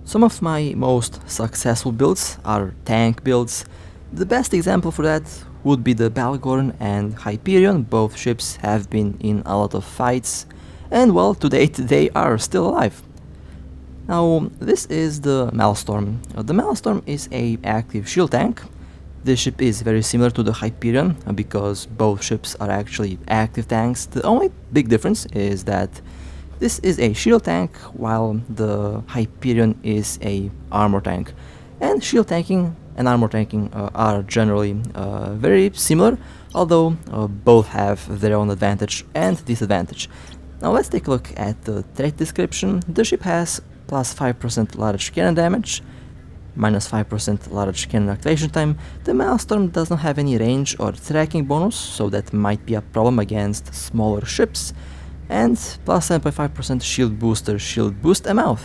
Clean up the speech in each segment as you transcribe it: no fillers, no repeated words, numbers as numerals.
Some of my most successful builds are tank builds. The best example for that would be the Balgorn and Hyperion. Both ships have been in a lot of fights, and well, to date they are still alive. Now, this is the Maelstorm. The Maelstrom is a active shield tank. This ship is very similar to the Hyperion because both ships are actually active tanks. The only big difference is that this is a shield tank while the Hyperion is a armor tank. And shield tanking and armor tanking are generally very similar, although both have their own advantage and disadvantage. Now let's take a look at the trait description. The ship has plus 5% large cannon damage, minus 5% large cannon activation time. The Maelstrom does not have any range or tracking bonus, so that might be a problem against smaller ships. And plus 7.5% shield boost amount.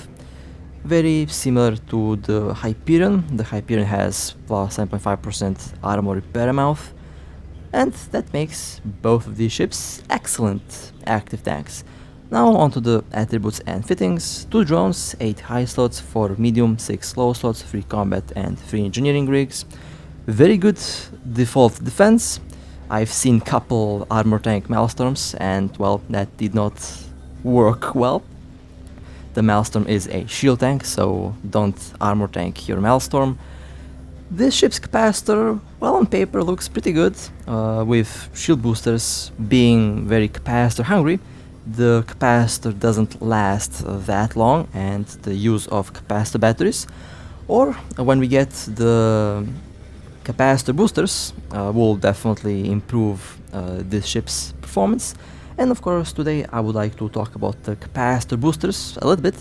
Very similar to the Hyperion. The Hyperion has plus 7.5% armor repair amount, and that makes both of these ships excellent active tanks. Now onto the attributes and fittings. 2 drones, 8 high slots, 4 medium, 6 low slots, 3 combat and 3 engineering rigs. Very good default defense. I've seen couple armor tank Maelstorms and well, that did not work well. The Maelstrom is a shield tank, so don't armor tank your Maelstorm. This ship's capacitor, well, on paper looks pretty good, with shield boosters being very capacitor hungry. The capacitor doesn't last that long, and the use of capacitor batteries, or when we get the capacitor boosters, will definitely improve this ship's performance. And of course today I would like to talk about the capacitor boosters a little bit.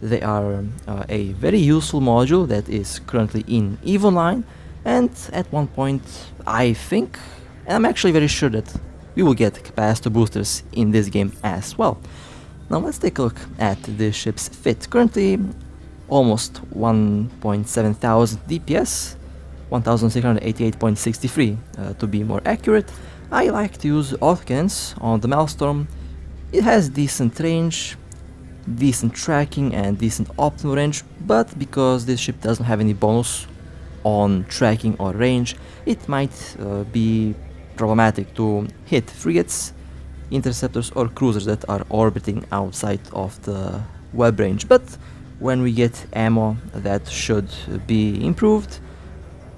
They are a very useful module that is currently in EVE Online, and at one point I think, and I'm actually very sure that we will get capacitor boosters in this game as well. Now let's take a look at this ship's fit. Currently almost 1.7 thousand DPS, 1688.63 to be more accurate. I like to use autocannons on the Maelstrom. It has decent range, decent tracking and decent optimal range, but because this ship doesn't have any bonus on tracking or range, it might be problematic to hit frigates, interceptors or cruisers that are orbiting outside of the web range. But when we get ammo, that should be improved.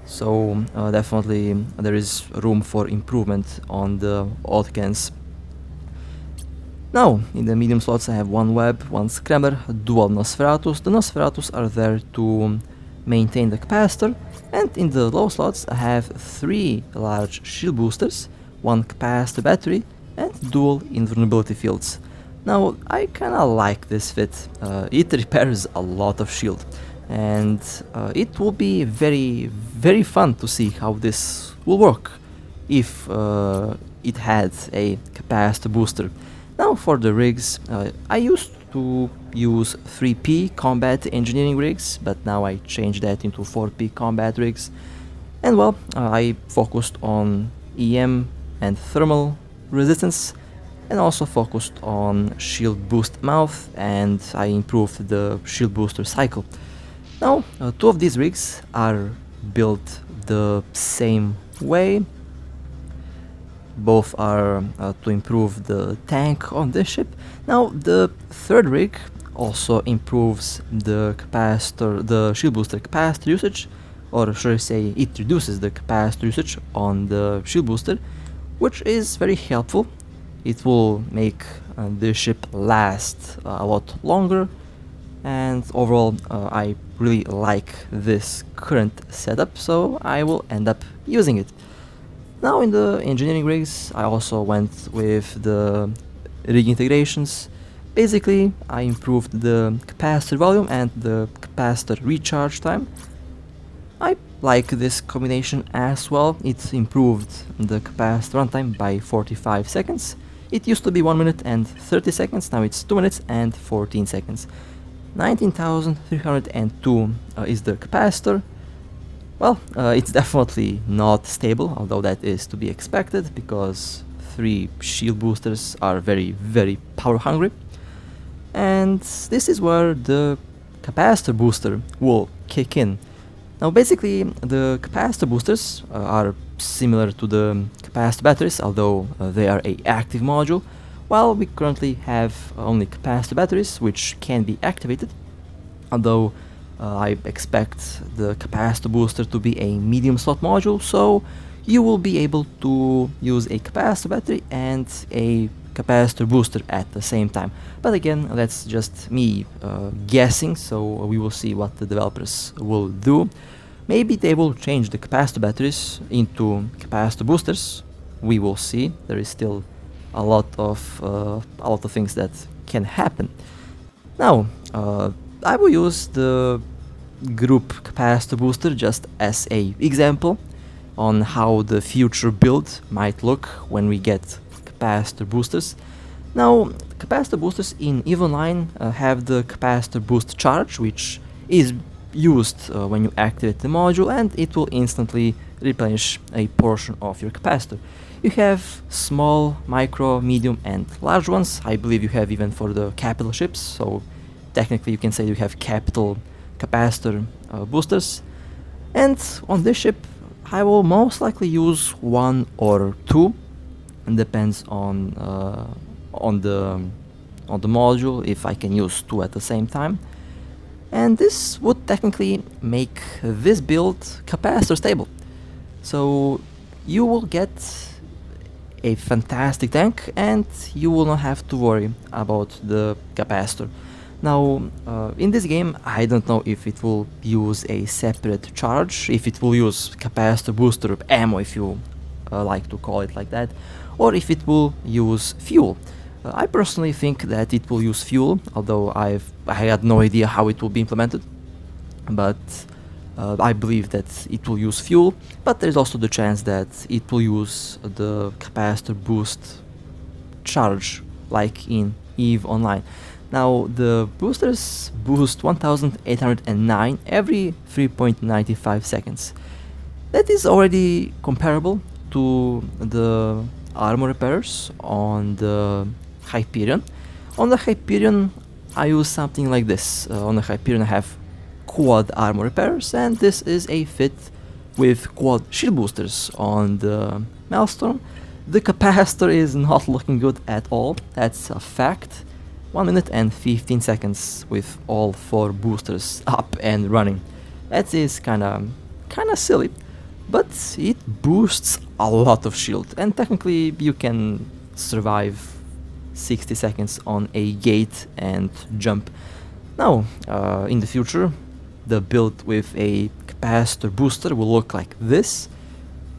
So definitely there is room for improvement on the autocannons. Now, in the medium slots I have 1 web, 1 scrambler, dual Nosferatus. The Nosferatus are there to maintain the capacitor, and in the low slots I have 3 large shield boosters, 1 capacitor battery and dual invulnerability fields. Now I kinda like this fit. It repairs a lot of shield, and it will be very fun to see how this will work if it had a capacitor booster. Now for the rigs, I used to use 3P combat engineering rigs, but now I changed that into 4P combat rigs. And well, I focused on EM and thermal resistance, and also focused on shield boost mouth, and I improved the shield booster cycle. Now 2 of these rigs are built the same way. Both are to improve the tank on this ship. Now the 3rd rig also improves the capacitor, the shield booster capacitor usage, or should I say it reduces the capacitor usage on the shield booster, which is very helpful. It will make the ship last a lot longer, and overall I really like this current setup, so I will end up using it. Now in the engineering rigs I also went with the rig integrations. Basically I improved the capacitor volume and the capacitor recharge time. I like this combination as well. It improved the capacitor runtime by 45 seconds. It used to be 1 minute and 30 seconds, now it's 2 minutes and 14 seconds. 19,302 is the capacitor. Well, it's definitely not stable, although that is to be expected because 3 shield boosters are very power hungry. And this is where the capacitor booster will kick in. Now basically the capacitor boosters are similar to the capacitor batteries, although they are a active module, while we currently have only capacitor batteries which can be activated, although I expect the capacitor booster to be a medium slot module, so you will be able to use a capacitor battery and a capacitor booster at the same time. But again, that's just me guessing, so we will see what the developers will do. Maybe they will change the capacitor batteries into capacitor boosters. We will see. There is still a lot of things that can happen. Now, I will use the group capacitor booster just as a example on how the future build might look when we get capacitor boosters. Now, capacitor boosters in EVE Online have the capacitor boost charge, which is used when you activate the module, and it will instantly replenish a portion of your capacitor. You have small, micro, medium and large ones. I believe you have even for the capital ships, so technically you can say you have capital capacitor boosters. And on this ship I will most likely use one or two. It depends on the module, if I can use two at the same time. And this would technically make this build capacitor stable. So you will get a fantastic tank and you will not have to worry about the capacitor. Now, in this game, I don't know if it will use a separate charge, if it will use capacitor booster ammo, if you like to call it like that, or if it will use fuel. I personally think that it will use fuel, although I had no idea how it will be implemented, but I believe that it will use fuel, but there's also the chance that it will use the capacitor boost charge, like in EVE Online. Now, the boosters boost 1809 every 3.95 seconds. That is already comparable to the armor repairs on the Hyperion. On the Hyperion, I use something like this. On the Hyperion I have quad armor repairs, and this is a fit with quad shield boosters. On the Maelstrom, the capacitor is not looking good at all, that's a fact. 1 minute and 15 seconds with all 4 boosters up and running. That is kinda silly, but it boosts a lot of shield, and technically you can survive 60 seconds on a gate and jump. Now, in the future, the build with a capacitor booster will look like this,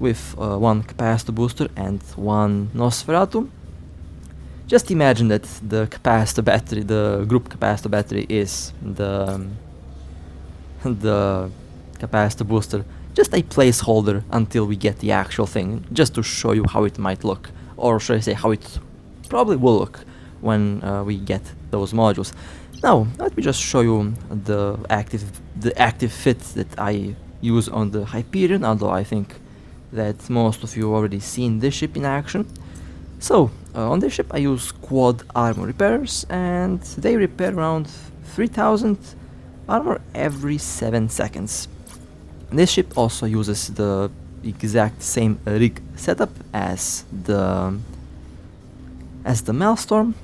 with one capacitor booster and one Nosferatu. Just imagine that the capacitor battery, the group capacitor battery, is the capacitor booster, just a placeholder until we get the actual thing, just to show you how it might look, or should I say how it probably will look when we get those modules. Now, let me just show you the active fit that I use on the Hyperion, although I think that most of you already seen this ship in action. So, on this ship I use quad armor repairs, and they repair around 3000 armor every 7 seconds. This ship also uses the exact same rig setup as the Maelstorm.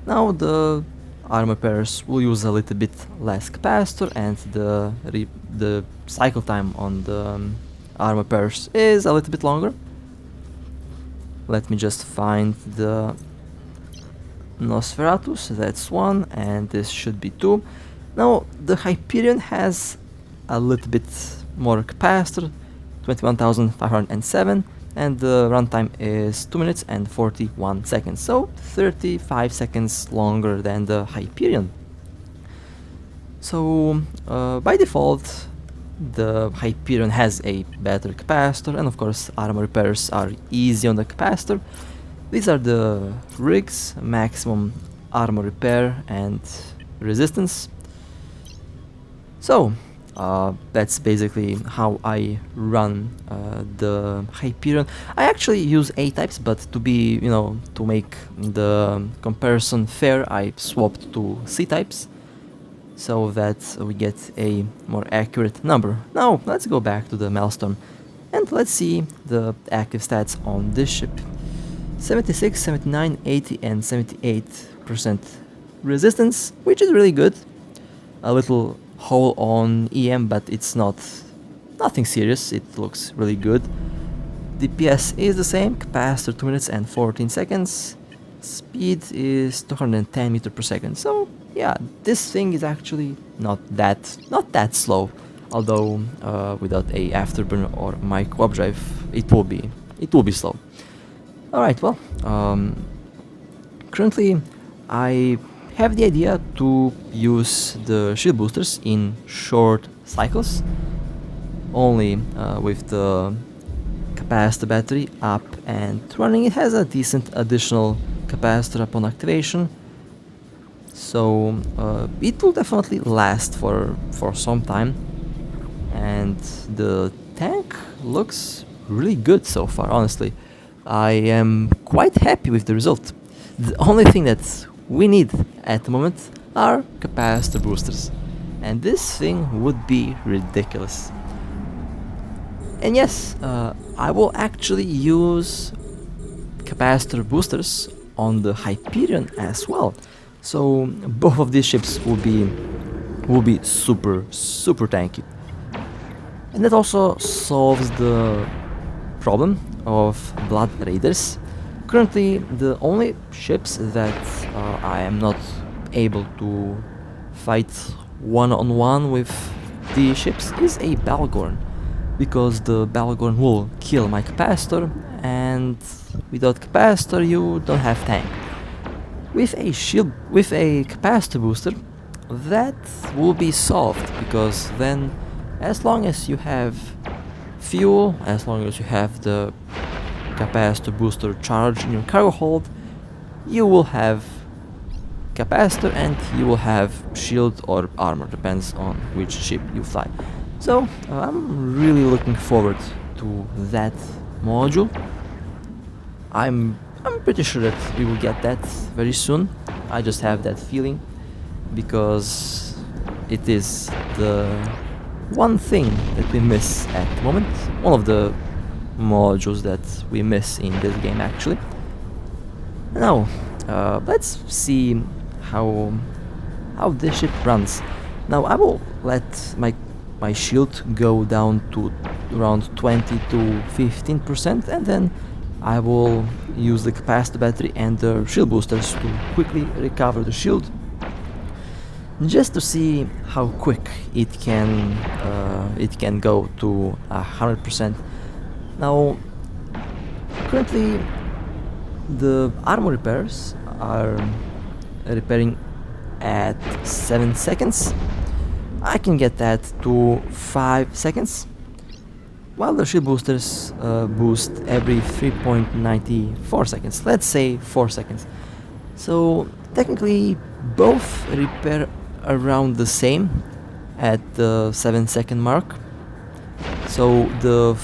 Now the armor repairs will use a little bit less capacitor, and the cycle time on the armor repairs is a little bit longer. Let me just find the Nosferatus, that's 1, and this should be 2. Now, the Hyperion has a little bit more capacitor, 21,507, and the runtime is 2 minutes and 41 seconds, so 35 seconds longer than the Hyperion. So, by default, the Hyperion has a better capacitor, and of course armor repairs are easy on the capacitor. These are the rigs: maximum armor repair and resistance. So that's basically how I run the Hyperion. I actually use A types, but to be, to make the comparison fair, I swapped to C types. so that we get a more accurate number. Now let's go back to the Maelstrom and let's see the active stats on this ship. 76, 79, 80 and 78% resistance, which is really good. A little hole on EM, but it's nothing serious, it looks really good. DPS is the same, capacitor 2 minutes and 14 seconds. Speed is 210 meters per second. So yeah, this thing is actually not that slow. Although without a afterburner or micro updrive, it will be slow. All right, well, currently I have the idea to use the shield boosters in short cycles, only with the capacitor battery up and running. It has a decent additional capacitor upon activation, so it will definitely last for some time, and the tank looks really good so far. Honestly, I am quite happy with the result. The only thing that we need at the moment are capacitor boosters, and this thing would be ridiculous. And yes, I will actually use capacitor boosters on the Hyperion as well. So both of these ships will be super tanky. And that also solves the problem of Blood Raiders. Currently, the only ships that I am not able to fight one-on-one with these ships is a Balgorn, because the Balgorn will kill my capacitor, and without capacitor you don't have tank. With a capacitor booster, that will be solved, because then as long as you have fuel, as long as you have the capacitor booster charge in your cargo hold, you will have capacitor and you will have shield or armor, depends on which ship you fly. So I'm really looking forward to that module. I'm pretty sure that we will get that very soon. I just have that feeling, because it is the one thing that we miss at the moment, one of the modules that we miss in this game actually. Now let's see how this ship runs. Now I will let my shield go down to around 20 to 15%, and then I will use the capacitor battery and the shield boosters to quickly recover the shield, just to see how quick it can go to 100%. Now, currently the armor repairs are repairing at 7 seconds. I can get that to 5 seconds, while the shield boosters boost every 3.94 seconds, let's say 4 seconds. So technically both repair around the same at the 7-second mark. So the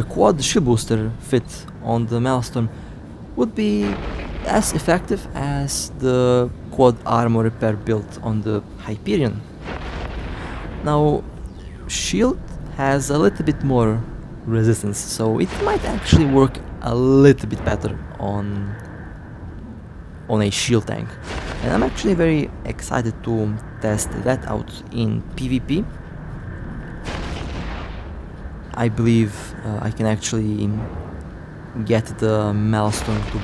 quad shield booster fit on the Maelstrom would be as effective as the quad armor repair built on the Hyperion. Now, shield has a little bit more resistance, so it might actually work a little bit better on a shield tank, and I'm actually very excited to test that out in PvP. I believe I can actually get the Maelstrom to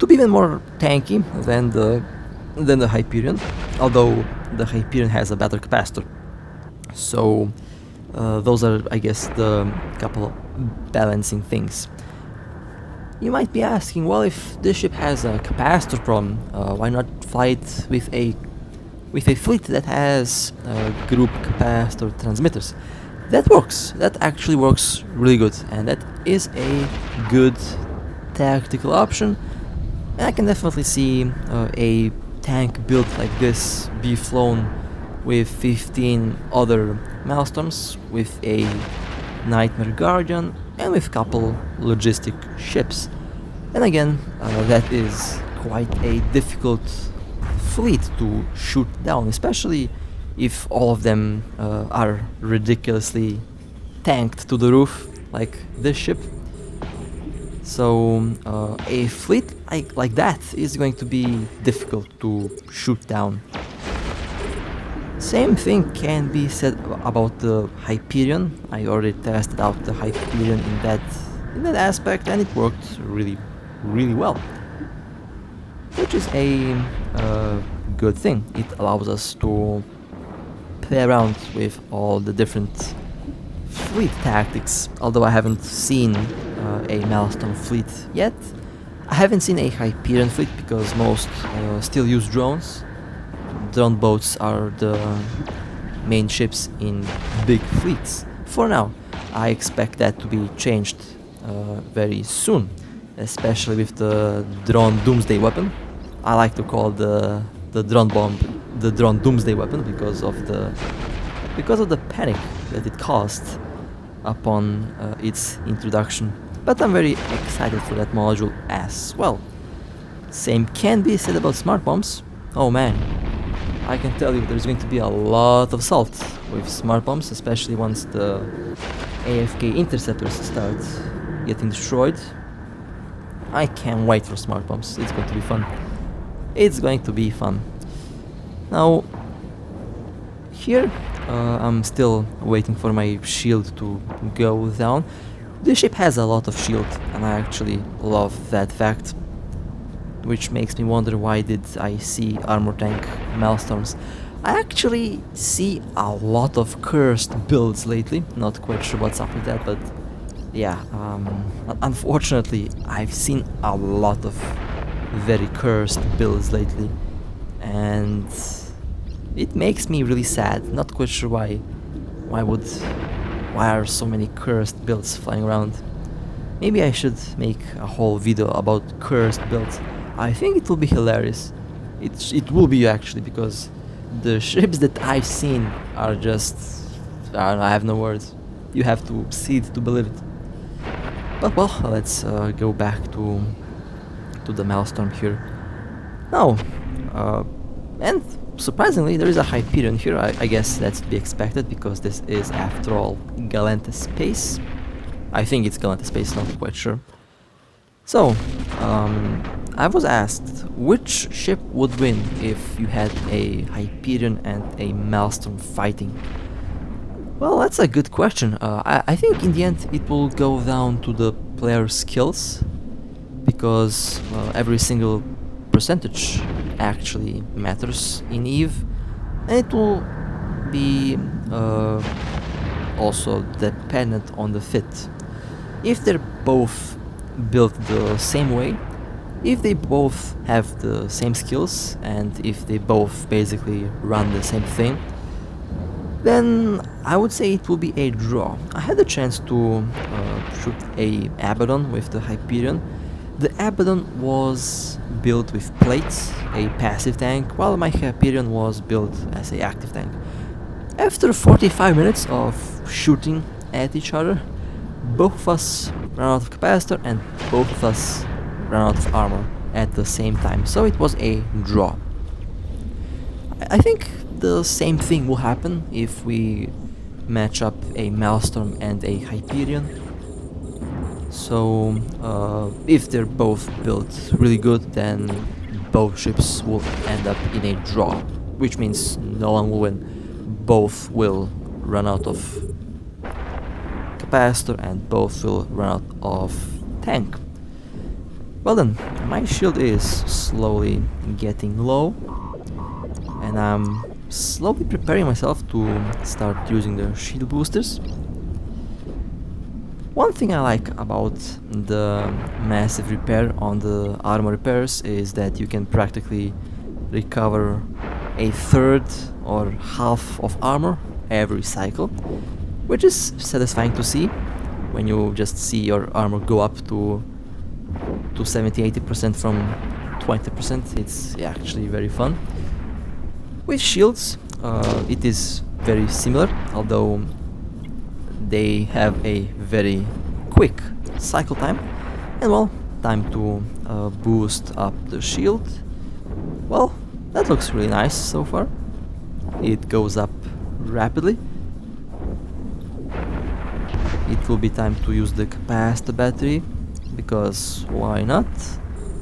be even more tanky than the Hyperion, although the Hyperion has a better capacitor. So those are, I guess, the couple balancing things. You might be asking, well, if this ship has a capacitor problem, why not fly it with a fleet that has group capacitor transmitters? That works. That actually works really good, and that is a good tactical option. And I can definitely see a tank built like this be flown with 15 other Maelstroms, with a Nightmare Guardian, and with a couple logistic ships. And again, that is quite a difficult fleet to shoot down, especially if all of them are ridiculously tanked to the roof, like this ship. So a fleet like that is going to be difficult to shoot down. Same thing can be said about the Hyperion. I already tested out the Hyperion in that aspect, and it worked really well, which is a good thing. It allows us to play around with all the different fleet tactics. Although I haven't seen a Maelstrom fleet yet, I haven't seen a Hyperion fleet because most still use drones. Drone boats are the main ships in big fleets. For now, I expect that to be changed very soon, especially with the drone doomsday weapon. I like to call the drone bomb the drone doomsday weapon because of the panic that it caused upon its introduction. But I'm very excited for that module as well. Same can be said about smart bombs. Oh man, I can tell you there's going to be a lot of salt with smart bombs, especially once the AFK interceptors start getting destroyed. I can't wait for smart bombs. It's going to be fun. It's going to be fun. Now, here I'm still waiting for my shield to go down. This ship has a lot of shield, and I actually love that fact, which makes me wonder why did I see armor tank Maelstorms. I actually see a lot of cursed builds lately. Not quite sure what's up with that, but yeah, unfortunately I've seen a lot of very cursed builds lately, and it makes me really sad. Not quite sure why. Why are so many cursed builds flying around? Maybe I should make a whole video about cursed builds. I think it will be hilarious. It will be actually, because the ships that I've seen are just... I don't know, I have no words. You have to see it to believe it. But well, let's go back to the Maelstrom here. Now, and surprisingly, there is a Hyperion here. I guess that's to be expected, because this is, after all, Galenta Space. I think it's Galenta Space, not quite sure. So, I was asked which ship would win if you had a Hyperion and a Maelstrom fighting. Well, that's a good question. I think in the end it will go down to the player's skills, because every single percentage actually matters in EVE, and it will be also dependent on the fit. If they're both built the same way, if they both have the same skills, and if they both basically run the same thing, then I would say it will be a draw. I had the chance to shoot a Abaddon with the Hyperion. The Abaddon was built with plates, a passive tank, while my Hyperion was built as an active tank. After 45 minutes of shooting at each other, both of us ran out of capacitor and both of us ran out of armor at the same time, so it was a draw. I think the same thing will happen if we match up a Maelstrom and a Hyperion. So if they're both built really good, then both ships will end up in a draw, which means no one will win. Both will run out of capacitor and both will run out of tank. Well then, my shield is slowly getting low, and I'm slowly preparing myself to start using the shield boosters. One thing I like about the massive repair on the armor repairs is that you can practically recover a third or half of armor every cycle, which is satisfying to see when you just see your armor go up to 70-80% from 20%. It's actually very fun. With shields, it is very similar, although they have a very quick cycle time, and well, time to boost up the shield. Well, That looks really nice so far. It goes up rapidly. It will be time to use the capacitor battery, because why not?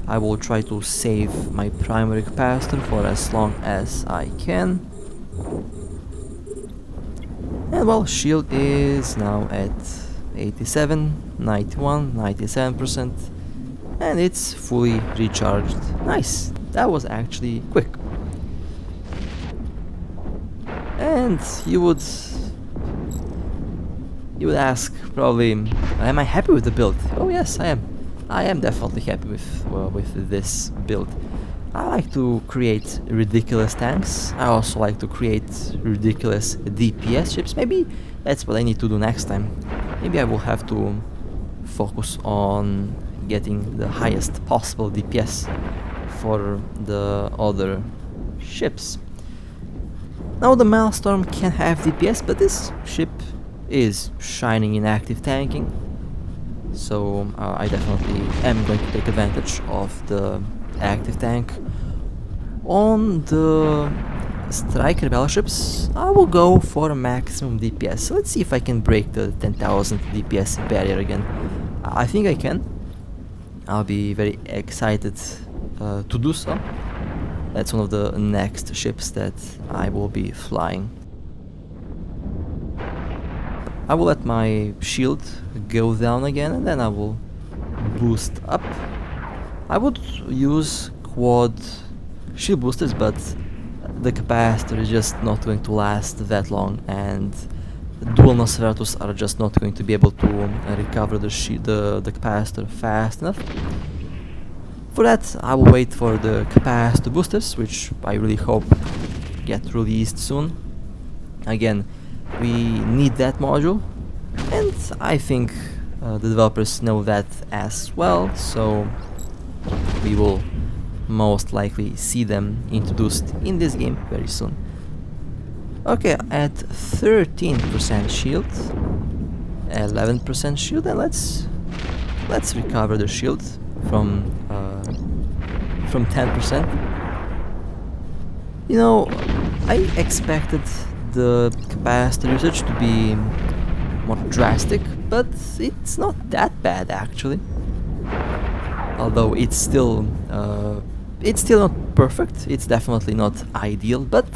I will try to save my primary capacitor for as long as I can. And well, shield is now at 87, 91, 97%, and it's fully recharged. Nice, that was actually quick. And you would ask probably, am I happy with the build? Oh yes, I am. I am definitely happy with this build. I like to create ridiculous tanks. I also like to create ridiculous DPS ships. Maybe that's what I need to do next time. Maybe I will have to focus on getting the highest possible DPS for the other ships. Now the Maelstrom can have DPS, but this ship is shining in active tanking. So I definitely am going to take advantage of the active tank. On the striker battleships, I will go for maximum DPS. So let's see if I can break the 10,000 DPS barrier again. I think I can. I'll be very excited to do so. That's one of the next ships that I will be flying. I will let my shield go down again, and then I will boost up. I would use quad shield boosters, but the capacitor is just not going to last that long, and dual Nosferatus are just not going to be able to recover the capacitor fast enough. For that, I will wait for the capacitor boosters, which I really hope get released soon. Again, we need that module, and I think the developers know that as well, so we will most likely see them introduced in this game very soon. Okay, at 13% shield, 11% shield, and let's recover the shield from 10%. You know, I expected the capacitor usage to be more drastic, but it's not that bad actually. Although it's still not perfect. It's definitely not ideal, but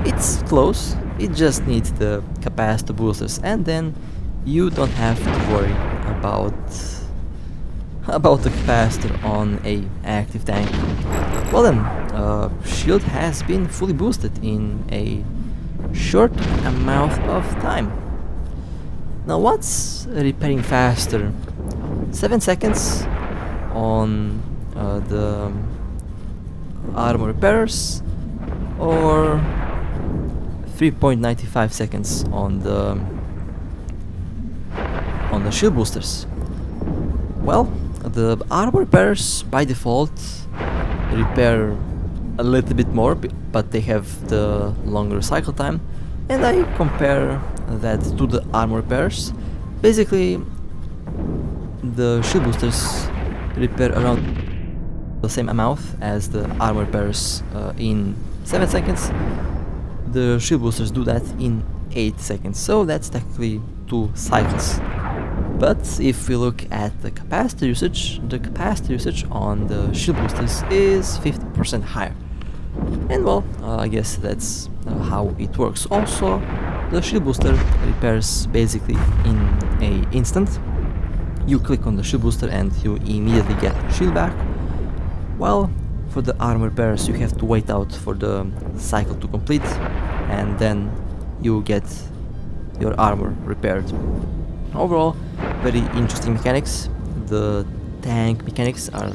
it's close. It just needs the capacitor boosters, and then you don't have to worry about the capacitor on a active tank. Well then, shield has been fully boosted in a short amount of time. Now what's repairing faster? 7 seconds on the armor repairers, or 3.95 seconds on the shield boosters? Well, the armor repairers by default repair a little bit more, but they have the longer cycle time, and I compare that to the armor repairers. Basically, the shield boosters repair around the same amount as the armor repairers in 7 seconds. The shield boosters do that in 8 seconds, so that's technically 2 cycles. But if we look at the capacitor usage on the shield boosters is 50% higher. And well, I guess that's how it works. Also, the shield booster repairs basically in an instant. You click on the shield booster and you immediately get shield back. While for the armor repairs you have to wait out for the cycle to complete, and then you get your armor repaired. Overall, very interesting mechanics. The tank mechanics are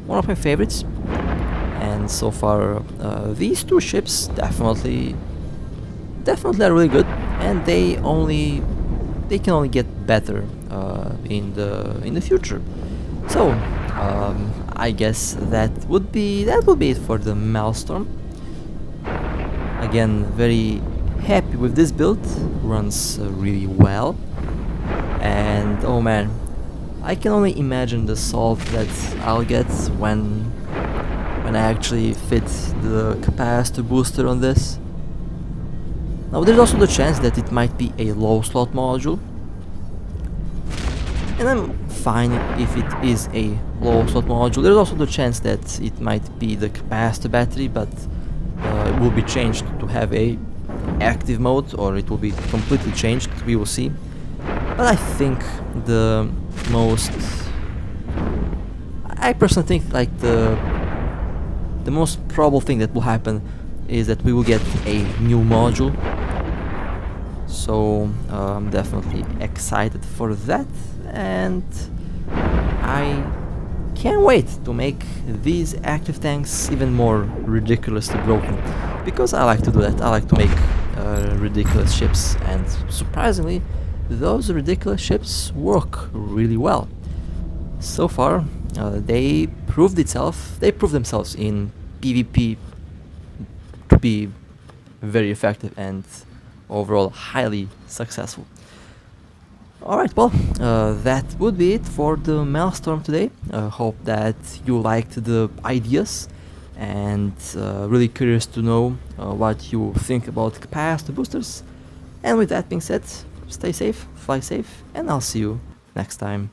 one of my favorites, and so far these two ships definitely are really good, and they can only get better in the future. So I guess that would be it for the Maelstrom. Again, very happy with this build. Runs really well. And oh man, I can only imagine the salt that I'll get when when I actually fit the capacitor booster on this. Now there's also the chance that it might be a low slot module, and I'm fine if it is a low slot module. There's also the chance that it might be the capacitor battery, but it will be changed to have a active mode, or it will be completely changed, we will see. But I think the most, I personally think like the most probable thing that will happen is that we will get a new module. So I'm definitely excited for that, and I can't wait to make these active tanks even more ridiculously broken, because I like to do that. I like to make ridiculous ships, and surprisingly those ridiculous ships work really well. So far they proved themselves in PvP to be very effective and overall highly successful. Alright, well, that would be it for the Maelstrom today. Hope that you liked the ideas, and really curious to know what you think about capacitor boosters. And with that being said, stay safe, fly safe, and I'll see you next time.